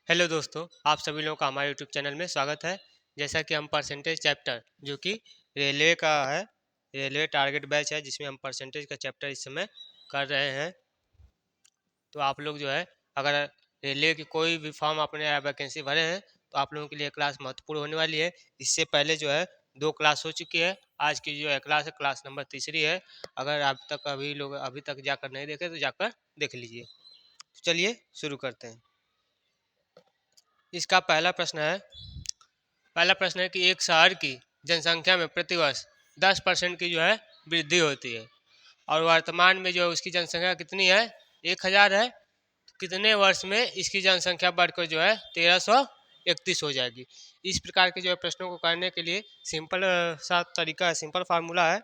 Hello दोस्तों, आप सभी लोगों का हमारे यूट्यूब चैनल में स्वागत है। जैसा कि हम परसेंटेज चैप्टर जो कि रेलवे का है, रेलवे टारगेट बैच है जिसमें हम परसेंटेज का चैप्टर इस समय कर रहे हैं। तो आप लोग जो है, अगर रेलवे की कोई भी फॉर्म आपने वैकेंसी भरे हैं तो आप लोगों के लिए क्लास महत्वपूर्ण होने वाली है। इससे पहले जो है 2 क्लास हो चुकी है। आज की जो है क्लास है, क्लास नंबर तीसरी है। अगर अभी तक जाकर नहीं देखे तो जाकर देख लीजिए। तो चलिए शुरू करते हैं। इसका पहला प्रश्न है कि एक शहर की जनसंख्या में प्रतिवर्ष 10% की जो है वृद्धि होती है और वर्तमान में जो है उसकी जनसंख्या कितनी है, 1000 है। तो कितने वर्ष में इसकी जनसंख्या बढ़कर जो है 1331 हो जाएगी। इस प्रकार के जो है प्रश्नों को करने के लिए सिंपल सा तरीका है, सिंपल फार्मूला है।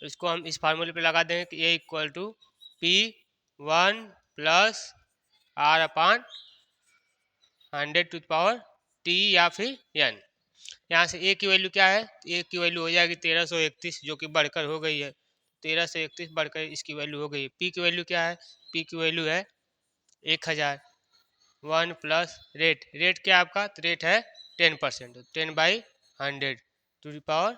इसको हम इस फार्मूले पे लगा देंगे कि A=P1/R/100 या फिर n। यहाँ से ए की वैल्यू क्या है, ए की वैल्यू हो जाएगी 1331 जो कि बढ़कर हो गई है। 1331 बढ़कर इसकी वैल्यू हो गई। पी की वैल्यू क्या है, पी की वैल्यू है 1000। 1 प्लस रेट, रेट क्या है आपका, तो रेट है 10%, 10/100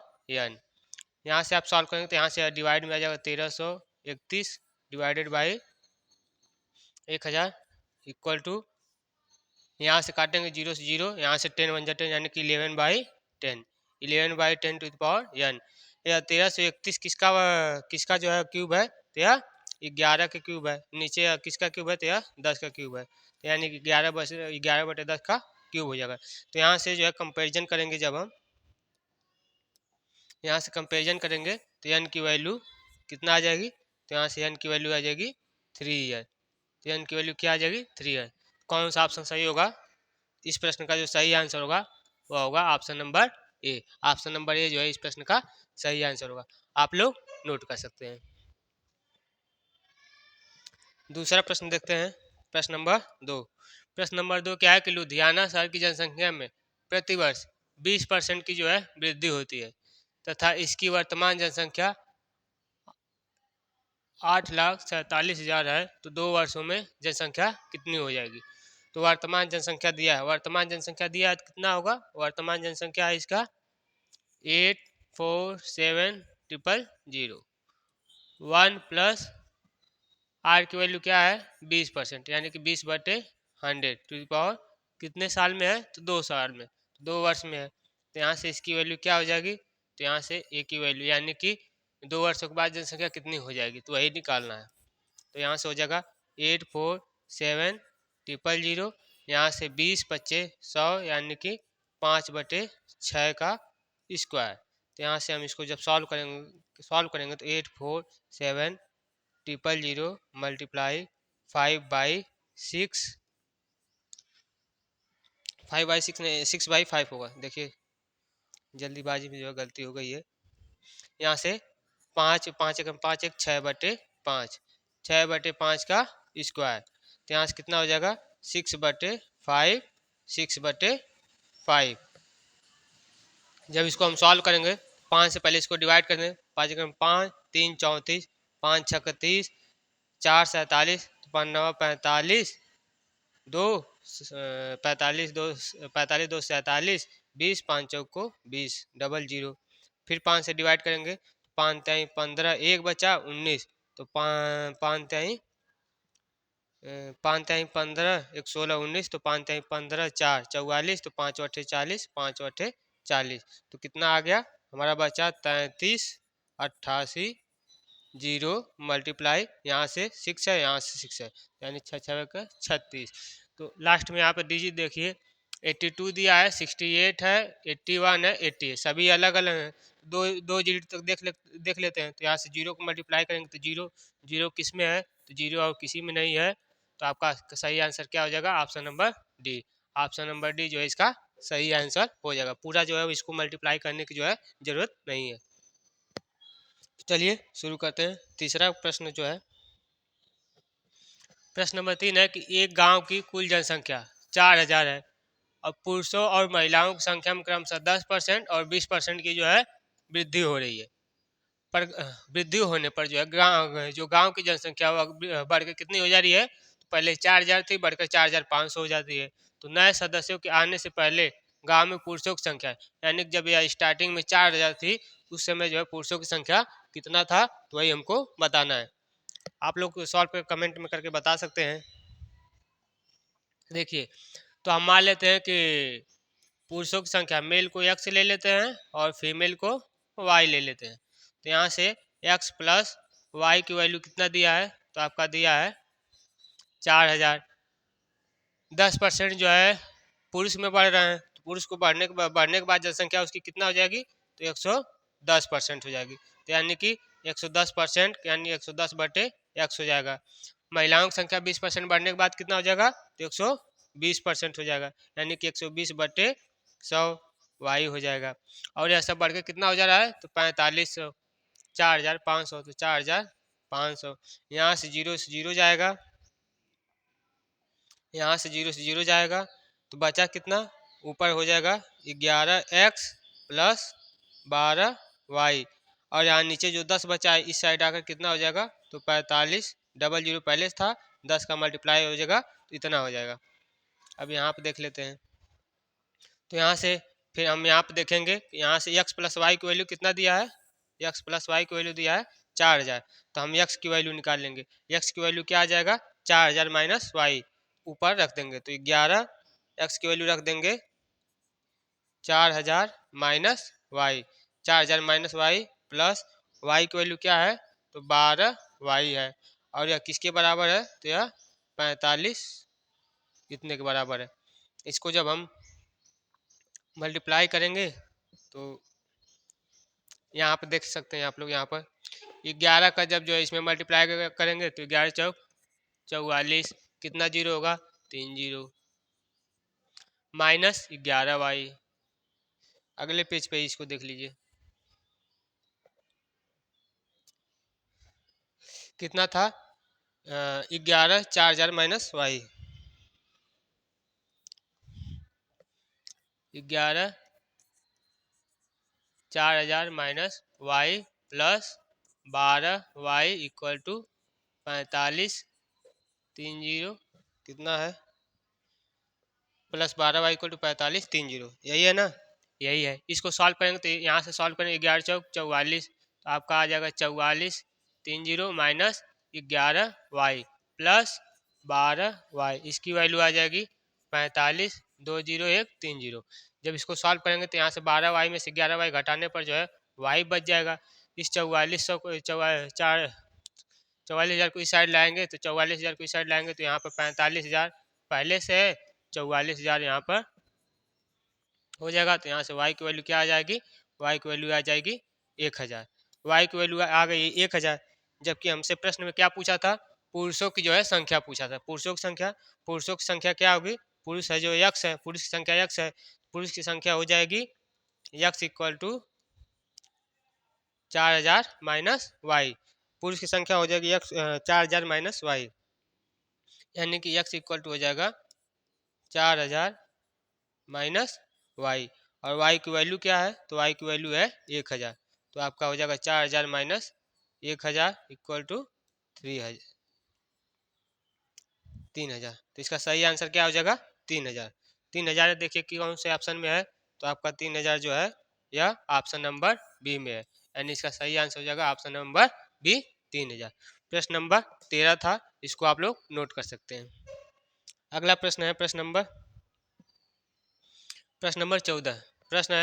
यहाँ से आप सॉल्व करेंगे तो यहाँ से डिवाइड में आ जाएगा 1331 डिवाइडेड बाई 1000 इक्वल टू, यहाँ से काटेंगे जीरो से जीरो, यहाँ से 10 बन जाते हैं यानी कि 11/10, 11/10 टू द पावर n। यह 1331 किसका जो है क्यूब है, तो यह 11 का क्यूब है। नीचे किसका क्यूब है, तो यह 10 का क्यूब है। तो यानी कि 11/10 का क्यूब हो जाएगा। तो यहाँ से जो है कंपेरिजन करेंगे, जब हम यहाँ से कंपेरिजन करेंगे तो n की वैल्यू कितना आ जाएगी, तो यहाँ से n की वैल्यू आ जाएगी 3 ईयर। तो n की वैल्यू क्या आ जाएगी, 3 ईयर। कौन सा ऑप्शन सही होगा, इस प्रश्न का जो सही आंसर होगा वह होगा option number A. Option number A जो है इस प्रश्न का सही आंसर होगा। आप लोग नोट कर सकते हैं। दूसरा प्रश्न देखते हैं, प्रश्न नंबर 2। प्रश्न नंबर 2 क्या है कि लुधियाना शहर की जनसंख्या में प्रतिवर्ष 20% की जो है वृद्धि होती है तथा इसकी वर्तमान जनसंख्या 8,47,000 है। तो 2 वर्षों में जनसंख्या कितनी हो जाएगी। तो वर्तमान जनसंख्या दिया है, वर्तमान जनसंख्या दिया है तो कितना होगा, वर्तमान जनसंख्या है इसका 847,000। 1 प्लस आर की वैल्यू क्या है 20%, यानी कि 20/100 टू द पावर कितने साल में है, तो 2 साल में, 2 वर्ष में है। तो यहाँ से इसकी वैल्यू क्या हो जाएगी, तो यहाँ से ए की वैल्यू यानी कि 2 वर्षों के बाद जनसंख्या कितनी हो जाएगी, तो वही निकालना है। तो यहाँ से हो जाएगा 847,000। यहाँ से 20/100 यानी कि 5/6 का स्क्वायर। तो यहाँ से हम इसको जब सॉल्व करेंगे तो 847,000 मल्टीप्लाई 5/6, 5/6 नहीं 6/5 होगा। देखिए जल्दीबाजी में जो है गलती हो गई है। यहाँ से 5 6/5, 6/5 का स्क्वायर। तो यहाँ से कितना हो जाएगा 6/5, 6/5। जब इसको हम सॉल्व करेंगे 5 से पहले इसको डिवाइड कर दें, 5 एकम 5, 3 34, 5 6 30, 4 47, 5 9 45, 2 45, 2 45, 2 47, 20, 5 चौको 20, डबल जीरो। फिर 5 से डिवाइड करेंगे, 5 3 15, एक बचा 19। तो 5 3 15, एक 16 19, तो 5 3 15 4 44, तो 5 8 40, 5 8 40। तो कितना आ गया हमारा बचा 3388 जीरो मल्टीप्लाई, यहाँ से 6 है, यहाँ से 6 है, यानी 6 6 का 36। तो लास्ट में यहाँ पे डिजिट देखिए 82 दिया है, 68 है, 81 है, 80 है, सभी अलग अलग हैं। दो दो डिजिट तक देख लेते हैं। तो यहाँ से जीरो को मल्टीप्लाई करेंगे तो जीरो जीरो किस में है, तो जीरो और किसी में नहीं है। तो आपका सही आंसर क्या हो जाएगा, option number D. Option number D जो है इसका सही आंसर हो जाएगा। पूरा जो है इसको मल्टीप्लाई करने की जो है जरूरत नहीं है। तो चलिए शुरू करते हैं। तीसरा प्रश्न जो है, प्रश्न नंबर 3 है कि एक गांव की कुल जनसंख्या 4000 है और पुरुषों और महिलाओं की संख्या में क्रमशः 10% और 20% की जो है वृद्धि हो रही है। पर वृद्धि होने पर जो है जो गांव की जनसंख्या बढ़ के कितनी हो जा रही है, पहले 4,000 थी, बढ़कर 4,500 हो जाती है। तो नए सदस्यों के आने से पहले गांव में पुरुषों की संख्या, यानी कि जब यह स्टार्टिंग में 4,000 थी, उस समय जो है पुरुषों की संख्या कितना था, तो वही हमको बताना है। आप लोग सॉल्व पे कमेंट में करके बता सकते हैं। देखिए, तो हम मान लेते हैं कि पुरुषों की संख्या, मेल को x ले लेते हैं और फीमेल को y ले लेते हैं। तो यहाँ से x प्लस वाई की वैल्यू कितना दिया है, तो आपका दिया है 4,000। 10% जो है पुरुष में बढ़ रहे हैं, तो पुरुष को बढ़ने के बाद जनसंख्या उसकी कितना हो जाएगी, तो 110% हो जाएगी। तो यानी कि 110%, यानी 110/x हो जाएगा। महिलाओं की संख्या 20% बढ़ने के बाद कितना हो जाएगा, तो 120% हो जाएगा, यानी कि 120/100 वाई हो जाएगा। और यह सब बढ़ के कितना हो जा रहा है, तो 4500, 4,500, तो 4,500। यहाँ से जीरो जाएगा, यहाँ से जीरो जाएगा, तो बचा कितना, ऊपर हो जाएगा 11x प्लस 12y, और यहाँ नीचे जो 10 बचा है इस साइड आकर कितना हो जाएगा, तो 45, डबल जीरो पहले था, 10 का मल्टीप्लाई हो जाएगा तो इतना हो जाएगा। अब यहाँ पे देख लेते हैं, तो यहाँ से फिर हम यहाँ पे देखेंगे, यहाँ से x प्लस वाई की वैल्यू कितना दिया है, x प्लस वाई की वैल्यू दिया है 4,000। तो हम x की वैल्यू निकाल लेंगे। x की वैल्यू क्या आ जाएगा, 4,000 माइनस वाई, ऊपर रख देंगे तो 11, x की वैल्यू रख देंगे 4,000 minus y, 4,000 minus y plus y की वैल्यू क्या है, तो 12 वाई है, और यह किसके बराबर है, तो यह 45 इतने के बराबर है। इसको जब हम मल्टीप्लाई करेंगे तो यहाँ पर देख सकते हैं आप लोग, यहाँ पर 11 का जब जो है इसमें मल्टीप्लाई करेंगे तो 11 चौक 44, कितना जीरो होगा, 3 जीरो, माइनस 11y। अगले पेज पे इसको देख लीजिए, कितना था, 11, 4,000 minus y, 11, 4,000 minus y plus 12y equal to 45, 3 zero, कितना है, plus 12y equal to 45, 3 zero, यही है ना, यही है। इसको सॉल्व करेंगे तो यहाँ से सॉल्व करेंगे, 11 चौक 44, तो आपका आ जाएगा 44, 3 zero minus 11y plus 12y, इसकी वैल्यू आ जाएगी 45, 2 जीरो 1, 3 जीरो। जब इसको सॉल्व करेंगे तो यहाँ से 12y में से 11y घटाने पर जो है y बच जाएगा। इस 4400 को 44,000 को इस साइड लाएंगे, तो 44,000 को इस साइड लाएंगे तो यहाँ पर 45,000 पहले से है, 44,000 यहाँ पर हो जाएगा। तो यहाँ से y की वैल्यू क्या आ जाएगी, y की वैल्यू आ जाएगी 1,000, y की वैल्यू आ गई 1,000। जबकि हमसे प्रश्न में क्या पूछा था, पुरुषों की जो है संख्या पूछा था। पुरुषों की संख्या क्या होगी, पुरुष है जो x है, पुरुष की संख्या x है, पुरुष की संख्या हो जाएगी x equal to 4,000 minus y, पुरुष की संख्या हो जाएगी x 4,000 माइनस वाई, यानी कि x इक्वल टू हो जाएगा 4,000 माइनस वाई, और y की वैल्यू क्या है, तो y की वैल्यू है 1,000। तो आपका हो जाएगा 4,000 माइनस 1,000 इक्वल टू 3,000। तो इसका सही आंसर क्या हो जाएगा, 3,000। 3,000 देखिए कि कौन से ऑप्शन में है, तो आपका 3,000 जो है यह ऑप्शन नंबर बी में है, यानी इसका सही आंसर हो जाएगा ऑप्शन नंबर बी, 3,000। प्रश्न नंबर 13 था, इसको आप लोग नोट कर सकते हैं। अगला प्रश्न है प्रश्न नंबर 14। प्रश्न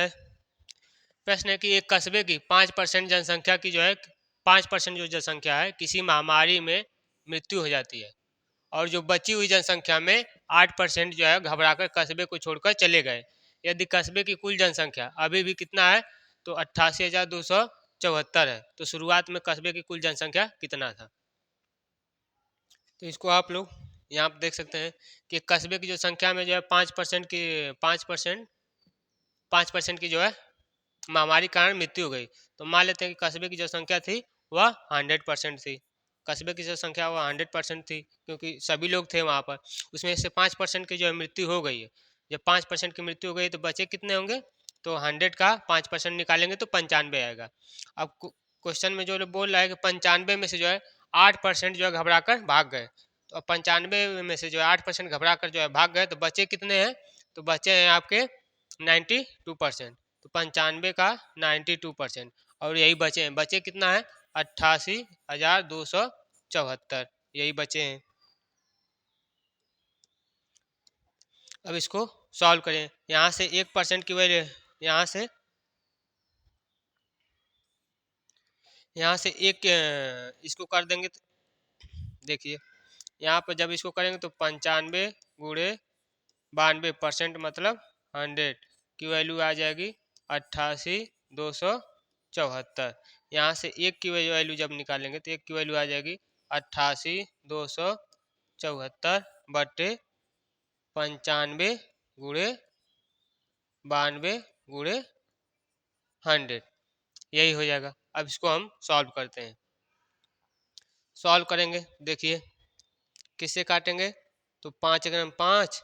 है कि एक कस्बे की 5% जनसंख्या की जो है 5% जो जनसंख्या है किसी महामारी में मृत्यु हो जाती है, और जो बची हुई जनसंख्या में 8% जो है घबराकर कस्बे को छोड़कर चले गए। यदि कस्बे की कुल जनसंख्या अभी भी कितना है, तो 88,274 है, तो शुरुआत में कस्बे की कुल जनसंख्या कितना था। तो इसको आप लोग यहाँ पर देख सकते हैं कि कस्बे की जो संख्या में जो है 5% की जो है महामारी के कारण मृत्यु हो गई। तो मान लेते हैं कि कस्बे की जो संख्या थी वह 100% थी, कस्बे की जो संख्या वह 100% थी, क्योंकि सभी लोग थे वहाँ पर। उसमें से 5% की जो है मृत्यु हो गई है। जब 5% की मृत्यु हो गई तो बचे कितने होंगे, तो 100 का 5% निकालेंगे तो 95 आएगा। अब क्वेश्चन में जो बोल रहा है कि 95 में से जो है 8% जो है घबरा कर भाग गए, तो 95 में से जो है 8% घबरा कर जो है भाग गए, तो बचे कितने हैं? तो बचे हैं आपके 92%। तो 95 का 92%, और यही बचे हैं। बचे कितना है? 88,274, यही बचे हैं। अब इसको सॉल्व करें। यहाँ से 1% की वैल्यू, यहाँ से एक इसको कर देंगे तो देखिए यहाँ पर जब इसको करेंगे तो 95 गुणे 92% मतलब 100 की वैल्यू आ जाएगी 88,274। यहाँ से एक की वैल्यू जब निकालेंगे तो एक की वैल्यू आ जाएगी 88,274 बटे 95 गुणे 92 गुणे 100, यही हो जाएगा। अब इसको हम सॉल्व करते हैं। सॉल्व करेंगे, देखिए किससे काटेंगे? तो 5 अगर 5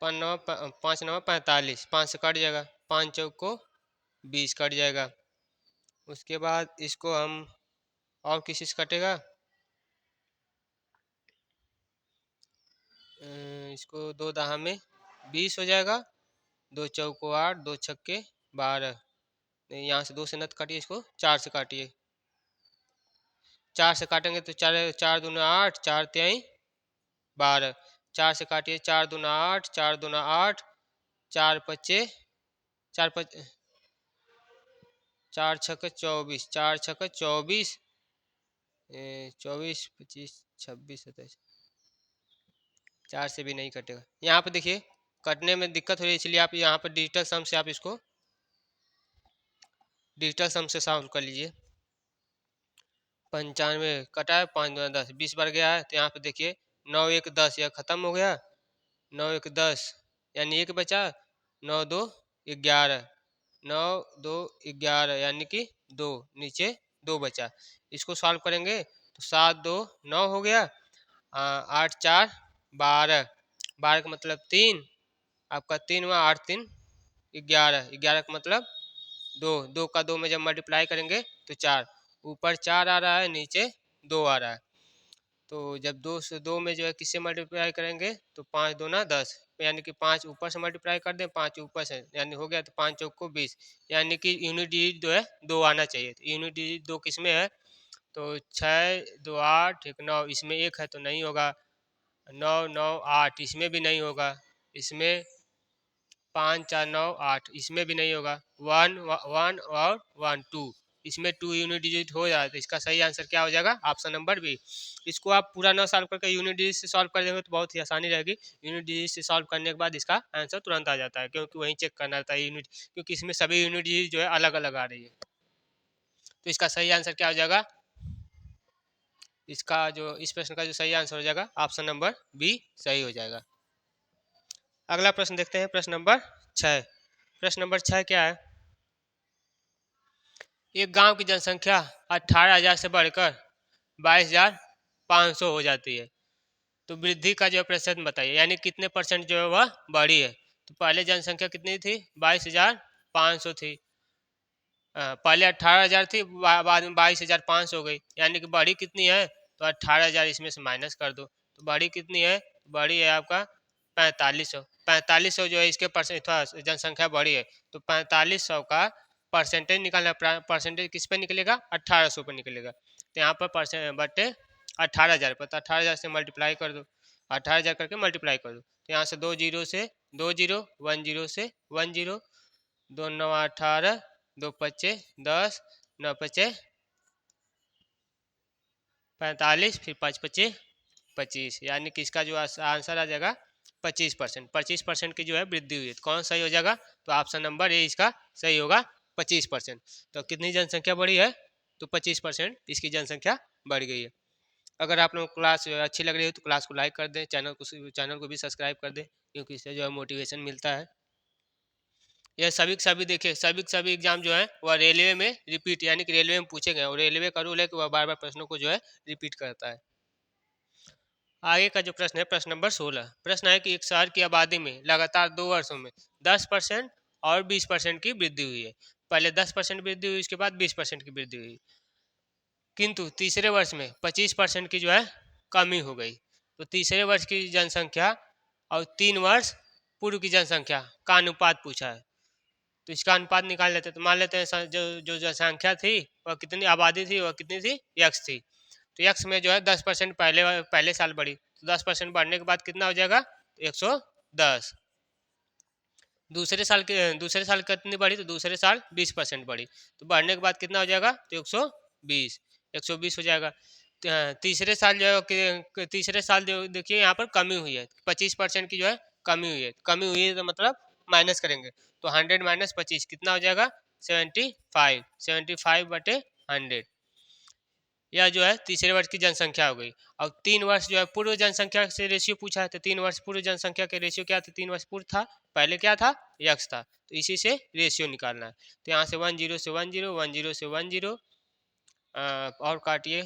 पाँच नवा 45, 5 से कट जाएगा, 5 चौक को 20 कट जाएगा। उसके बाद इसको हम और किसी से कटेगा, इसको 2 दहा में 20 हो जाएगा, 2 चौक को 8, 2 छक्के 12। यहाँ से 2 से नत काटिए, इसको 4 से काटिए। 4 से काटेंगे तो 4 4 दूना 8, 4 त्याई 12। 4 से काटिए, 4 दूना 8, 4 दूना 8, 4 पच्चे 4 छक्के 24, 4 छक्के 24, 24 25 26 27, 4 से भी नहीं कटेगा। यहाँ पे देखिए कटने में दिक्कत हो रही है, इसलिए आप यहाँ पर डिजिटल सम से आप इसको डिजिटल सम से सॉल्व कर लीजिए। 95 कटा है, 5 दूना 10, 20 बार गया है, तो यहाँ पे देखिए 9 1 10, यह खत्म हो गया। 9 1 10 यानी 1 बचा, 9 2 11, 9 2 11 यानी कि 2, नीचे 2 बचा। इसको सॉल्व करेंगे तो 7 2 9 हो गया, 8 4 12, 12 का मतलब 3, आपका 3 हुआ, 8 3 11, 11 का मतलब 2, 2 का 2 में जब मल्टीप्लाई करेंगे तो 4, ऊपर 4 आ रहा है, नीचे 2 आ रहा है। तो जब 2 से 2 में जो है किससे मल्टीप्लाई करेंगे तो 5 दूना 10, यानी कि 5 ऊपर से मल्टीप्लाई कर दें, 5 ऊपर से, यानी हो गया, तो 5 चौक को 20, यानी कि यूनिट डिजिट जो है 2 आना चाहिए। तो यूनिट डिजिट 2 किस में है? तो 6 2 8 1 9, इसमें 1 है तो नहीं होगा। 9 9 8, इसमें भी नहीं होगा। इसमें 5 4 9 8, इसमें भी नहीं होगा। 1 1 और 1 2, इसमें 2 यूनिट डिजिट हो जाए, तो इसका सही आंसर क्या हो जाएगा? Option number b. इसको आप पूरा ना सॉल्व करके यूनिट डिजिट से सॉल्व कर देंगे तो बहुत ही आसानी रहेगी। यूनिट डिजिट से सॉल्व करने के बाद इसका आंसर तुरंत आ जाता है, क्योंकि वहीं चेक करना रहता है यूनिट, क्योंकि इसमें सभी यूनिट डिजिट जो है अलग अलग आ रही है। तो इसका सही आंसर क्या हो जाएगा? इसका जो इस प्रश्न का जो सही आंसर हो जाएगा ऑप्शन नंबर बी सही हो जाएगा। अगला प्रश्न देखते हैं, प्रश्न नंबर 6। प्रश्न नंबर 6 क्या है? एक गांव की जनसंख्या 18,000 से बढ़कर 22,500 हो जाती है, तो वृद्धि का जो प्रतिशत बताइए, यानी कितने परसेंट जो है वह बढ़ी है। तो पहले जनसंख्या कितनी थी? 22,500 थी। पहले 18,000 थी, बाद में 22,500 हो गई, यानी कि बढ़ी कितनी है? तो 18,000 इसमें से माइनस कर दो, तो बढ़ी कितनी है? बढ़ी है आपका 4500। 4500 जो है इसके परसेंट जनसंख्या बढ़ी है, तो 4500 का परसेंटेज निकालना। परसेंटेज किस पे निकलेगा? 1800 पर निकलेगा। तो यहाँ पर परसेंट बटे 18,000 पर, तो 18,000 से मल्टीप्लाई कर दो, 18,000 करके मल्टीप्लाई कर दो। तो यहाँ से 2 जीरो से 2 जीरो, 1 जीरो से 1 जीरो, 2 9 18, 2 पच्चे 10, 9 पच्चे 45, फिर 5 पच्चे 25, यानी कि इसका जो आंसर आ जाएगा 25%। 25% की जो है वृद्धि हुई है, तो कौन सही हो जाएगा? तो ऑप्शन नंबर ए इसका सही होगा, 25%। तो कितनी जनसंख्या बढ़ी है? तो 25% इसकी जनसंख्या बढ़ गई है। अगर आप लोगों को क्लास अच्छी लग रही है तो क्लास को लाइक कर दें, चैनल को भी सब्सक्राइब कर दें, क्योंकि इससे जो है मोटिवेशन मिलता है। यह सभी के सभी देखिए, सभी के सभी एग्जाम जो है वह रेलवे में रिपीट, यानी कि रेलवे में पूछे गए, और रेलवे का रूल है कि वह बार बार प्रश्नों को जो है रिपीट करता है। आगे का जो प्रश्न है, प्रश्न नंबर 16। प्रश्न है कि एक शहर की आबादी में लगातार 2 वर्षों में 10% और 20% की वृद्धि हुई है। पहले 10% वृद्धि हुई, उसके बाद 20% की वृद्धि हुई, किंतु तीसरे वर्ष में 25% की जो है कमी हो गई। तो तीसरे वर्ष की जनसंख्या और 3 वर्ष पूर्व की जनसंख्या का अनुपात पूछा है, तो इसका अनुपात निकाल लेते हैं। तो मान लेते हैं जो जो जनसंख्या थी वह कितनी, आबादी थी वह कितनी थी, यक्स थी। तो यक्स में जो है 10% पहले साल बढ़ी, तो 10% बढ़ने के बाद कितना हो जाएगा, 110। दूसरे साल कितनी बढ़ी, तो दूसरे साल 20% बढ़ी, तो बढ़ने के बाद कितना हो जाएगा, तो 120, 120 हो जाएगा। तीसरे साल जो है तीसरे साल जो देखिए यहाँ पर कमी हुई है, 25% की जो है कमी हुई है। कमी हुई है तो मतलब माइनस करेंगे, तो 100 - 25 कितना हो जाएगा, 75, 75/100। यह जो है तीसरे वर्ष की जनसंख्या हो गई। और 3 वर्ष जो है पूर्व जनसंख्या से रेशियो पूछा है, तो 3 वर्ष पूर्व जनसंख्या के रेशियो क्या था, 3 वर्ष पूर्व था, पहले क्या था, यक्स था, तो इसी से रेशियो निकालना है। तो यहाँ से 10 से 10, 10 से 10, और काटिए,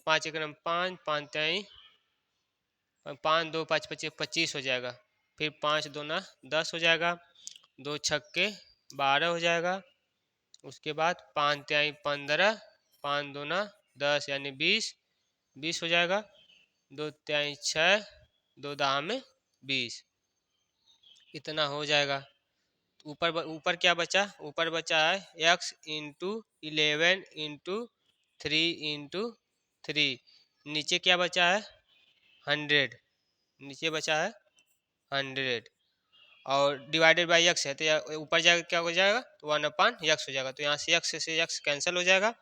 5 × 1 = 5, 5 × 3 = 5, 2 × 5 = 25 हो जाएगा। फिर 5 × 2 = 10 हो जाएगा, 2 छक्के 12 हो जाएगा। उसके बाद 5 × 3 = 15, 5 × 2 = 10 यानी 20, 20 हो जाएगा। 2 × 3 = 6, 2 दाह में 20, इतना हो जाएगा। ऊपर क्या बचा, ऊपर बचा है x × 11 × 3 × 3, नीचे क्या बचा है, 100, नीचे बचा है 100, और डिवाइडेड बाई एक्स है, तो ऊपर जाएगा क्या हो जाएगा, तो 1/x हो जाएगा। तो यहाँ से x कैंसिल हो जाएगा,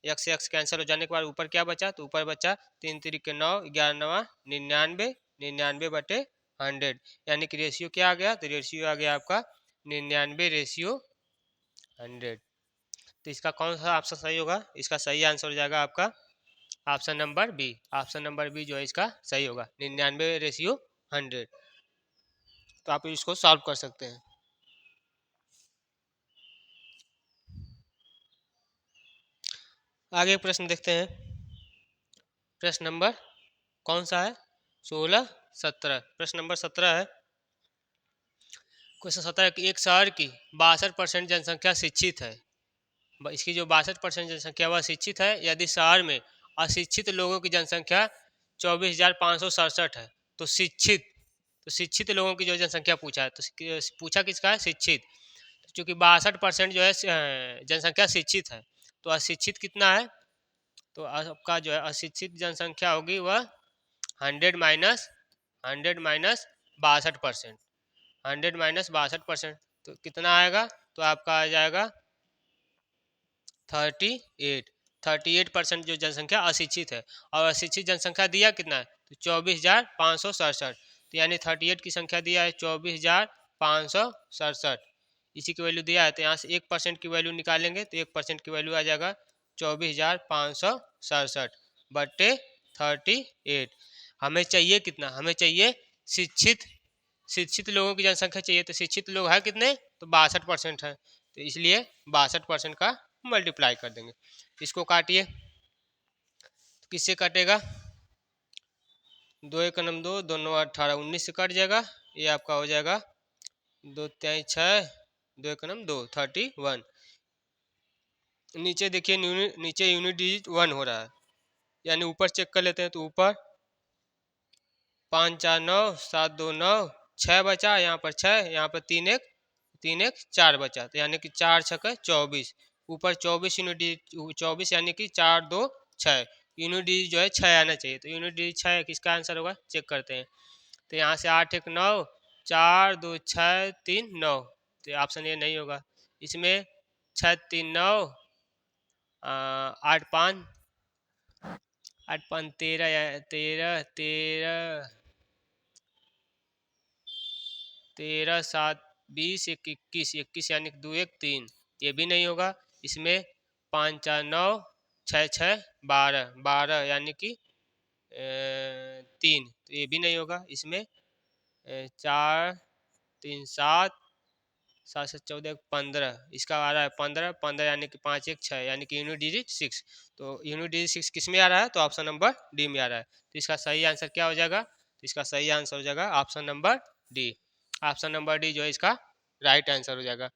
x से x कैंसिल हो जाने के बाद ऊपर क्या बचा, तो ऊपर बचा 3 × 3 = 9, 11 × 9 = 99, 99/100, यानी कि रेशियो क्या आ गया, तो रेशियो आ गया आपका 99/100। तो इसका कौन सा ऑप्शन सही होगा, इसका सही आंसर हो जाएगा आपका option number b. Option number b जो है इसका सही होगा, 99/100। तो आप इसको सॉल्व कर सकते हैं। आगे प्रश्न देखते हैं। प्रश्न नंबर कौन सा है, 16, 17। प्रश्न नंबर 17 है, क्वेश्चन 17 कि एक शहर की 62% जनसंख्या शिक्षित है। इसकी जो 62% जनसंख्या वह शिक्षित है, यदि शहर में अशिक्षित लोगों की जनसंख्या 24,567 है, तो शिक्षित लोगों की जो जनसंख्या पूछा है, तो पूछा किसका है, शिक्षित। चूँकि 62% जो है जनसंख्या शिक्षित है, तो अशिक्षित कितना है, तो आपका जो है अशिक्षित जनसंख्या होगी वह 100 - 62%, 100 - 62%, तो कितना आएगा, तो आपका आ जाएगा 38। 38% जो जनसंख्या अशिक्षित है, और अशिक्षित जनसंख्या दिया कितना है, तो 24,567, तो यानी 38 की संख्या दिया है 24,567, इसी की वैल्यू दिया है। तो यहाँ से 1% की वैल्यू निकालेंगे, तो 1% की वैल्यू आ जाएगा 24,567/38। हमें चाहिए कितना, हमें चाहिए शिक्षित शिक्षित लोगों की जनसंख्या चाहिए, तो शिक्षित लोग है कितने, तो 62% है, तो इसलिए 62% का मल्टीप्लाई कर देंगे। इसको काटिए, तो किससे कटेगा, 2 × 1 = 2, 2 × 9 = 18, 19 से कट जाएगा। ये आपका हो जाएगा 2 × 3 = 6, 2 × 1 = 2, 31। नीचे देखिए, नीचे यूनिट डिजिट 1 हो रहा है, यानी ऊपर चेक कर लेते हैं। तो ऊपर 5 × 4 = 9, 7 × 2 = 9, 6 बचा, यहाँ पर 6, यहाँ पर 3 × 1 = 4 बचा, तो यानी कि 4 × 6 = 24। ऊपर 24 यूनिट डिजिट, 24 यानी कि 4 2 6, यूनिट डिजिट जो है 6 आना चाहिए, तो यूनिट डिजिट 6 है, किसका आंसर होगा, चेक करते हैं। तो यहाँ से 8 × 1 = 9, 4 2 6 3 9, तो ऑप्शन ये नहीं होगा। इसमें 6 3 9, 8 5 13, 13 13 13 7 20 1 21, 21 यानी कि 2 1 3, ये भी नहीं होगा। इसमें 5 4 9, 6 6 12, 12 यानी कि 3, तो ये भी नहीं होगा। इसमें 4 3 7, 7 7 14 15, इसका आ रहा है 15, 15 यानी कि 5 1 6, यानी कि यूनिट डिजिट 6। तो यूनिट डिजिट 6 किस में आ रहा है, तो ऑप्शन नंबर डी में आ रहा है। तो इसका सही आंसर क्या हो जाएगा, तो इसका सही आंसर हो जाएगा option number D. Option number D जो है इसका राइट आंसर हो जाएगा,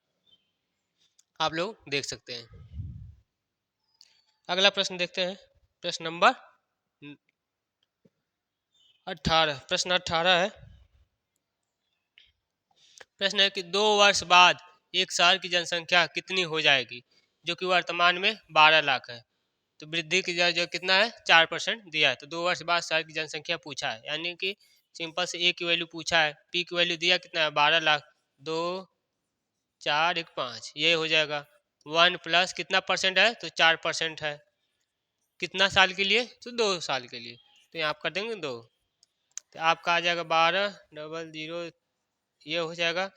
आप लोग देख सकते हैं। अगला प्रश्न देखते हैं, प्रश्न नंबर 18 प्रश्न 18 है। प्रश्न है कि 2 वर्ष बाद एक शहर की जनसंख्या कितनी हो जाएगी, जो कि वर्तमान में 12 लाख है। तो वृद्धि की दर जो कितना है 4% दिया है। तो 2 वर्ष बाद शहर की जनसंख्या पूछा है, यानी कि सिंपल से ए की वैल्यू पूछा है, पी की वैल्यू दिया कितना है 12 लाख, 2 4 1 5 ये हो जाएगा। 1 प्लस कितना परसेंट है तो 4% है। कितना साल के लिए तो 2 साल के लिए। तो यहाँ आप कर देंगे 2, तो आपका आ जाएगा 12 0 0 ये हो जाएगा।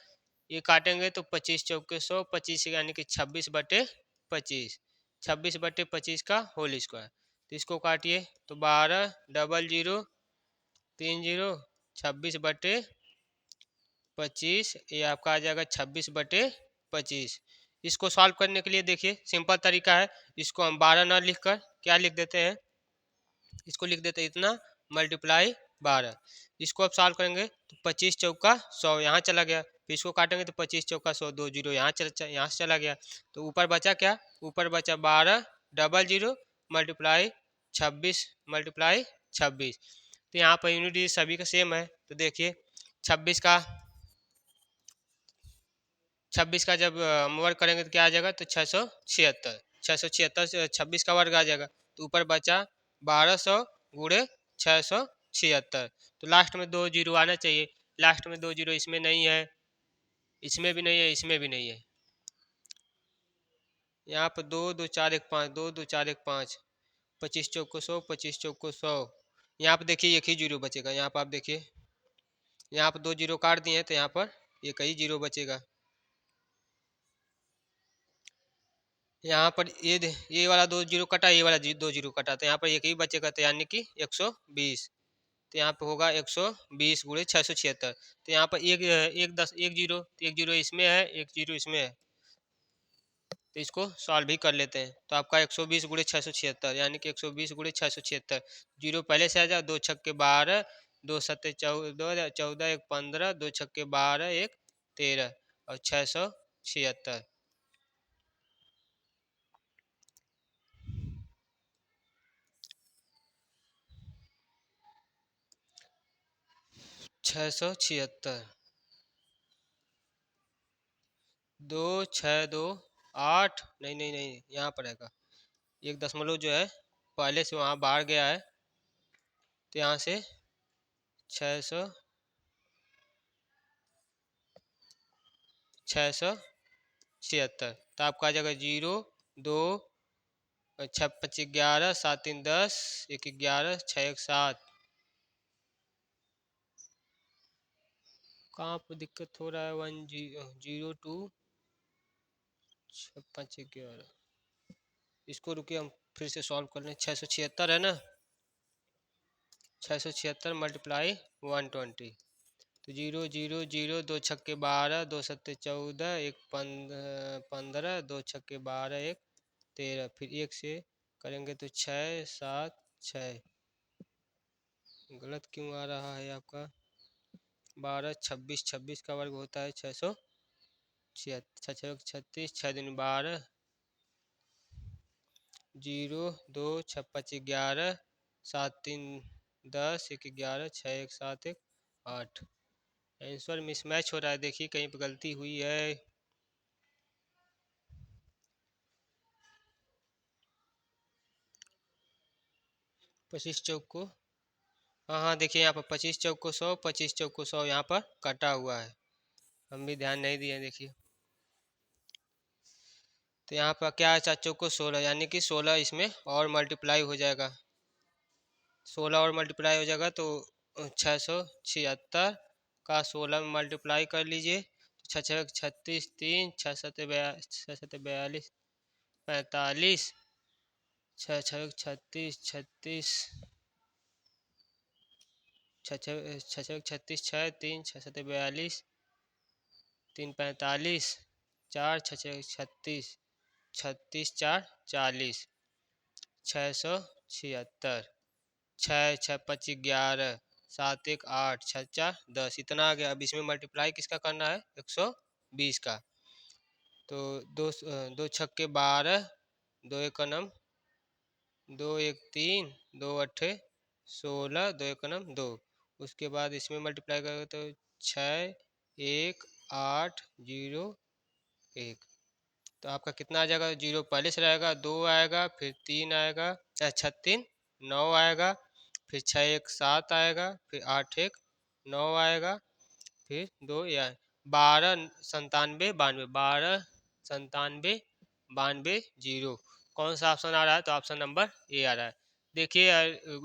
ये काटेंगे तो 25 × 4 = 100, 25 यानी कि 26/25, 26/25 का होल स्क्वायर। तो इसको काटिए तो 12 0 0 3 0 26/25, ये आपका आ जाएगा 26/25। इसको सॉल्व करने के लिए देखिए सिंपल तरीका है, इसको हम 12 ना लिख कर क्या लिख देते हैं, इसको लिख देते हैं इतना मल्टीप्लाई 12। इसको अब सॉल्व करेंगे तो 25 × 4 = 100 यहाँ चला गया, फिर इसको काटेंगे तो 25 × 4 = 100, 2 जीरो यहाँ से चला गया। तो ऊपर बचा क्या, ऊपर बचा 12 0 0 मल्टीप्लाई 26 × 26। तो यहाँ पर यूनिट सभी का सेम है। तो देखिए 26 का 26 का जब हम वर्ग करेंगे तो क्या आ जाएगा तो 676, 676 से 26 का वर्ग आ जाएगा। तो ऊपर बचा 1200 गुणे 676। तो लास्ट में 2 जीरो आना चाहिए, लास्ट में 2 जीरो इसमें नहीं है, इसमें भी नहीं है, इसमें भी नहीं है। यहाँ पर 2 2 4 1 5, 2 2 4 1 5, 25 × 4 = 100, 25 × 4 = 100। यहाँ पर देखिए एक ही जीरो बचेगा, यहाँ पर आप देखिए यहाँ पर 2 जीरो काट दिए हैं तो यहाँ पर एक ही जीरो बचेगा। यहाँ पर ये वाला 2 जीरो कटा, ये वाला 2 जीरो कटा, तो यहाँ पर एक ही बचेगा, तो यानी कि 120। तो यहाँ पे होगा 120 गुणे 676। तो यहाँ पर एक जीरो, तो एक जीरो इसमें है, एक जीरो इसमें है, तो इसको सॉल्व भी कर लेते हैं। तो आपका 120 गुणे 676 यानी कि 120 गुणे 676, जीरो पहले से आ जाए, 2 छक्के 12, 2 सत्ते 14, 14 1 15, 2 छक्के 12 1 13 और 676। 676, 2 6 2 8, नहीं नहीं नहीं यहाँ पर रहेगा, एक दशमलव जो है पहले से वहाँ बाहर गया है, तो यहाँ से 676। तो आपका आ जाएगा 0 2 6 5 11 7 3 10 1 11 6 1 7। कहाँ पर दिक्कत हो रहा है, 1 0 2 6 5 11। इसको रुकिए हम फिर से सॉल्व कर लें। 676 है ना, 676 मल्टीप्लाई 120, तो 0 0 0, 2 छक्के 12, 2 सत्ते 14, 1 15, 2 छक्के 12 1 13, फिर एक से करेंगे तो 6 7 6। गलत क्यों आ रहा है आपका, 12 26, 26 का वर्ग होता है 676, 36, 6 दिन 12, 0 2 6 5 11, 7 3 10, 1 11, 6 1 7 1 8। आंसर मिसमैच हो रहा है, देखिए कहीं पर गलती हुई है। 25 चौक को, हाँ हाँ देखिए यहाँ पर 25 चौक को 100, 25 चौक को 100 यहाँ पर कटा हुआ है, हम भी ध्यान नहीं दिए देखिए। तो यहाँ पर क्या है, 4 चौक को 16, यानी कि 16 इसमें और मल्टीप्लाई हो जाएगा, 16 और मल्टीप्लाई हो जाएगा तो 676 का 16 में मल्टीप्लाई कर लीजिए, 6 36 3, 6 7 42 45, 6 6 36 36, 6 36 6 3 6 7 42, 3 45, 4 6 36, 36 4 40, 676, 6 6 5 11, 7 1 8, 6 4 10, इतना आ गया। अब इसमें मल्टीप्लाई किसका करना है 120 का, तो दो छक्के 12, 2 एक नम 2 1 3, 2 8 16, 2 एक नम 2, उसके बाद इसमें मल्टीप्लाई करोगे तो 6180 तो आपका कितना आ जाएगा, जीरो पहले से रहेगा, 2 आएगा, फिर 3 आएगा, 6 3 9 आएगा, फिर 6 1 7 आएगा, फिर 8 1 9 आएगा, फिर 2 या 12 97 92 जीरो। कौन सा ऑप्शन आ रहा है, तो ऑप्शन नंबर ए आ रहा है। देखिए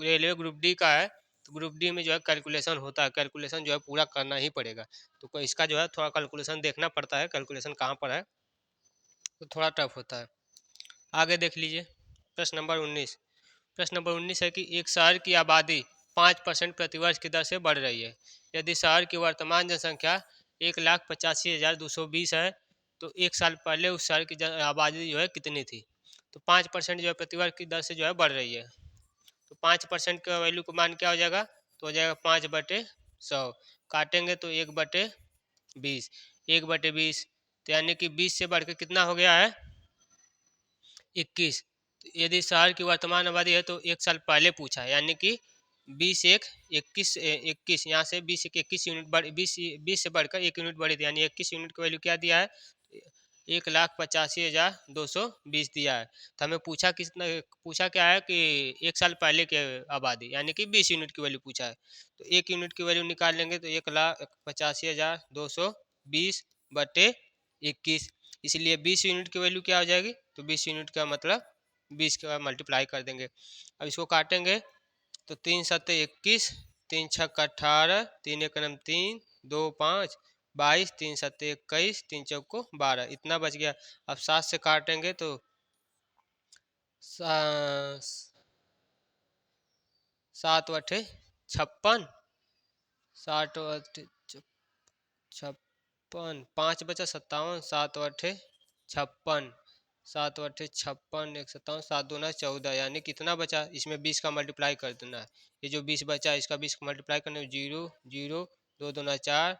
रेलवे ग्रुप डी का है, तो ग्रुप डी में जो है कैलकुलेशन होता है, कैलकुलेशन जो है पूरा करना ही पड़ेगा। तो इसका जो है थोड़ा कैलकुलेशन देखना पड़ता है, कैलकुलेशन कहाँ पर है, तो थोड़ा टफ होता है। आगे देख लीजिए प्रश्न नंबर 19। प्रश्न नंबर 19 है कि एक शहर की आबादी 5% प्रतिवर्ष की दर से बढ़ रही है। यदि शहर की वर्तमान जनसंख्या 1,85,220 है, तो एक साल पहले उस शहर की आबादी जो है कितनी थी। तो 5% जो है प्रतिवर्ष की दर से जो है बढ़ रही है, तो 5% का वैल्यू को मान क्या हो जाएगा, तो हो जाएगा 5/100। काटेंगे तो 1/20, 1/20, तो यानी कि 20 से बढ़ के कितना हो गया है, 21। यदि शहर की वर्तमान आबादी है तो एक साल पहले पूछा है, यानी कि 20 1 21 यहाँ से 20 1 21 यूनिट बढ़, 20 से बढ़कर 1 यूनिट बढ़ी थी, यानी 21 यूनिट की वैल्यू क्या दिया है, 1,85,220 दिया है। तो हमें पूछा कितना, पूछा क्या है कि एक साल पहले के आबादी, यानी कि 20 यूनिट की वैल्यू पूछा है। तो 1 यूनिट की वैल्यू निकाल लेंगे तो 1,85,220/21, इसलिए 20 यूनिट की वैल्यू क्या हो जाएगी, तो 20 यूनिट का मतलब 20 का मल्टीप्लाई कर देंगे। अब इसको काटेंगे तो 3 7 21, 3 6 18, 3 1 3, 2 5 22, 3 7 21, 3 4 12, इतना बच गया। अब 7 से काटेंगे तो 7 8 56, 7 8 56, 5 बचा 57, 7 8 56, 7 8 56, 1 57, 7 दूना 14, यानी कितना बचा, इसमें 20 का मल्टीप्लाई कर देना है। ये जो 20 बचा है इसका 20 का मल्टीप्लाई करने में 0 0, 2 दूना 4,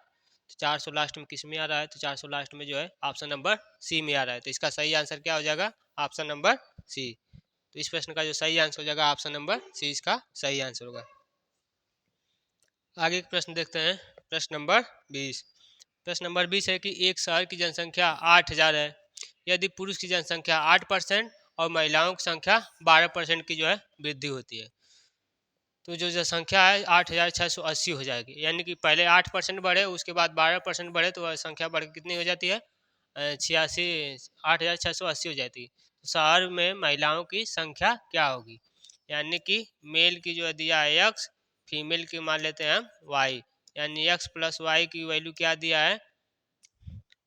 तो 400 लास्ट में किस में आ रहा है, तो 400 लास्ट में जो है ऑप्शन नंबर सी में आ रहा है। तो इसका सही आंसर क्या हो जाएगा, ऑप्शन नंबर सी। तो इस प्रश्न का जो सही आंसर हो जाएगा ऑप्शन नंबर सी, इसका सही आंसर होगा। आगे प्रश्न देखते हैं, प्रश्न नंबर 20। प्रश्न नंबर 20 है कि एक शहर की जनसंख्या 8,000 है। यदि पुरुष की जनसंख्या 8% और महिलाओं की संख्या 12% की जो है वृद्धि होती है, तो जो जनसंख्या है 8,680 हो जाएगी। यानी कि पहले 8% बढ़े, उसके बाद 12% बढ़े, तो वह संख्या बढ़ के कितनी हो जाती है, 86, 8,680 हो जाती है। तो शहर में महिलाओं की संख्या क्या होगी, यानी कि मेल की जो है दिया है एक्स, फीमेल की मान लेते हैं हम वाई, यानी एक्स प्लस वाई की वैल्यू क्या दिया है,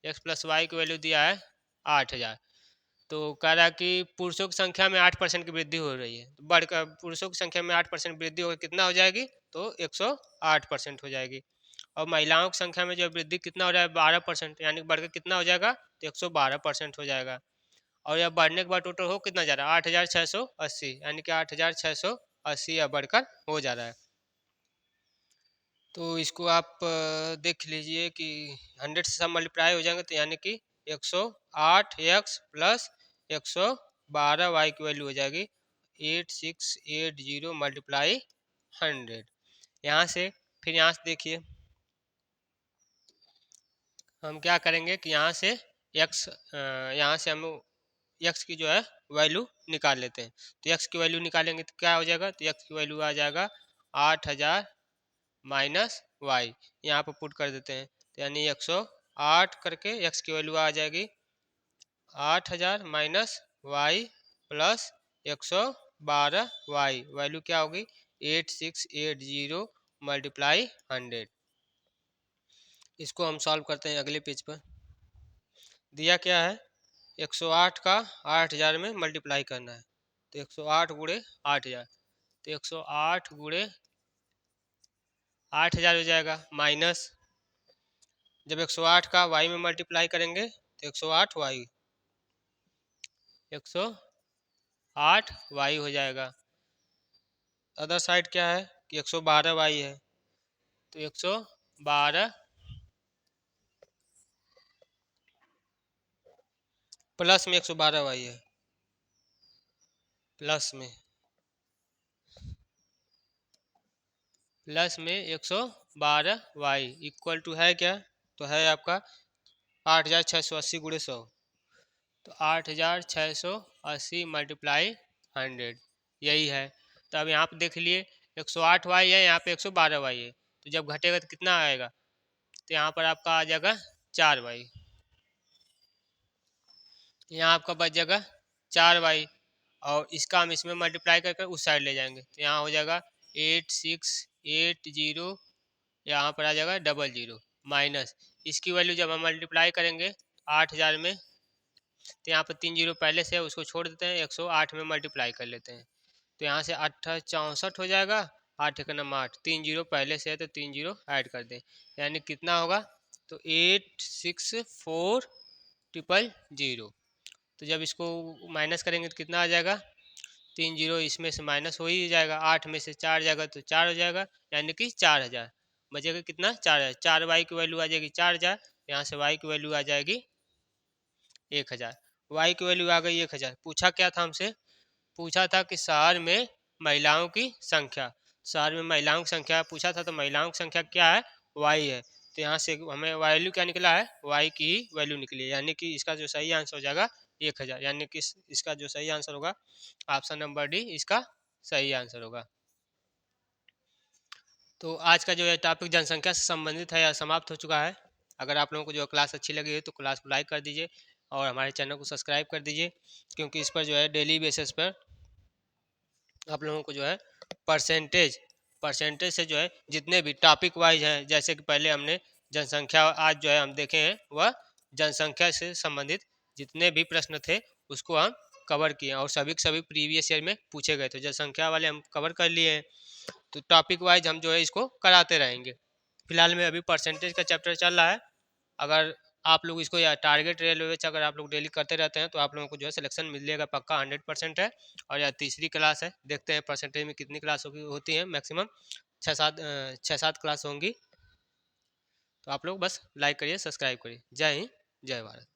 एक्स प्लस वाई की वैल्यू दिया है 8,000। तो कह रहा है कि पुरुषों की संख्या में 8% की वृद्धि हो रही है, तो बढ़कर पुरुषों की संख्या में 8% वृद्धि होकर कितना हो जाएगी, तो 108% हो जाएगी। और महिलाओं की संख्या में जो वृद्धि कितना हो रहा है, 12%, यानी बढ़कर कितना हो जाएगा, तो 112% हो जाएगा। और यह बढ़ने के बाद टोटल हो कितना जा रहा है, 8,680, यानी कि 8,680 यह बढ़कर हो जा रहा है। तो इसको आप देख लीजिए कि 100 से सब मल्टीप्लाई हो जाएंगे, तो यानी कि 108x प्लस 112y की वैल्यू हो जाएगी 8680 मल्टीप्लाई 100। यहाँ से फिर यहाँ से देखिए हम क्या करेंगे कि यहाँ से x, यहाँ से हम x की जो है वैल्यू निकाल लेते हैं। तो x की वैल्यू निकालेंगे तो क्या हो जाएगा, तो x की वैल्यू आ जाएगा 8,000 माइनस वाई, यहाँ पर पुट कर देते हैं, तो यानी 108 करके x की वैल्यू आ जाएगी 8,000 minus y plus 112y, value क्या होगी 8680 मल्टीप्लाई 100। इसको हम सॉल्व करते हैं अगले पेज पर। दिया क्या है, 108 का 8,000 में मल्टीप्लाई करना है, तो 108 गुणे 8,000, तो 108 गुणे 8,000 हो जाएगा, माइनस जब 108 का y में मल्टीप्लाई करेंगे तो 108y, 108y हो जाएगा। अदर साइड क्या है कि 112y है, तो 112 प्लस में 112y है, प्लस में प्लस में 112y इक्वल टू है क्या, तो है आपका 8680 गुणे 100, तो 8680 मल्टीप्लाई 100, यही है। तो अब यहाँ पे देख लिए 108y है, यहाँ पे 112y है, तो जब घटेगा तो कितना आएगा, तो यहाँ पर आपका आ जाएगा 4y, यहाँ आपका बच जाएगा 4y, और इसका हम इसमें मल्टीप्लाई करके उस साइड ले जाएंगे, तो यहाँ हो जाएगा 8680, यहाँ पर आ जाएगा 00 माइनस इसकी वैल्यू जब हम मल्टीप्लाई करेंगे 8000 में, तो यहाँ पर 3 जीरो पहले से है उसको छोड़ देते हैं, 108 में मल्टीप्लाई कर लेते हैं, तो यहाँ से 864 हो जाएगा, 8 एक नंबर 8, 3 जीरो पहले से है तो 3 जीरो ऐड कर दें, यानी कितना होगा, तो 864000। तो जब इसको माइनस करेंगे तो कितना आ जाएगा, 3 जीरो इसमें से माइनस हो ही जाएगा, 8 में से 4 जाएगा तो 4 हो जाएगा, यानी कि 4000 बचेगा, कितना 4000, 4y की वैल्यू आ जाएगी 4000, यहाँ से y की वैल्यू आ जाएगी 1000, y की वैल्यू आ गई 1000। पूछा क्या था हमसे, पूछा था कि शहर में महिलाओं की संख्या, शहर में महिलाओं की संख्या पूछा था, तो महिलाओं की संख्या क्या है, y है, तो यहाँ से हमें वैल्यू क्या निकला है, y की वैल्यू निकली है, यानी कि इसका जो सही आंसर हो जाएगा 1000, यानी कि इसका जो सही आंसर होगा ऑप्शन नंबर डी इसका सही आंसर होगा। तो आज का जो है टॉपिक जनसंख्या से संबंधित है, समाप्त हो चुका है। अगर आप लोगों को जो क्लास अच्छी लगी है तो क्लास को लाइक कर दीजिए और हमारे चैनल को सब्सक्राइब कर दीजिए, क्योंकि इस पर जो है डेली बेसिस पर आप लोगों को जो है परसेंटेज परसेंटेज से जो है जितने भी टॉपिक वाइज हैं, जैसे कि पहले हमने जनसंख्या आज जो है हम देखे हैं, वह जनसंख्या से संबंधित जितने भी प्रश्न थे उसको हम कवर किए और सभी के सभी प्रीवियस ईयर में पूछे गए थे, जनसंख्या वाले हम कवर कर लिए हैं। तो टॉपिक वाइज हम जो है इसको कराते रहेंगे। फिलहाल में अभी परसेंटेज का चैप्टर चल रहा है, अगर आप लोग इसको या टारगेट रेलवे अगर आप लोग डेली करते रहते हैं तो आप लोगों को जो है सिलेक्शन मिलेगा पक्का 100% है। और यह तीसरी क्लास है, देखते हैं परसेंटेज में कितनी क्लास होती है, मैक्सिमम 6-7 क्लास होंगी। तो आप लोग बस लाइक करिए, सब्सक्राइब करिए। जय हिंद, जय भारत।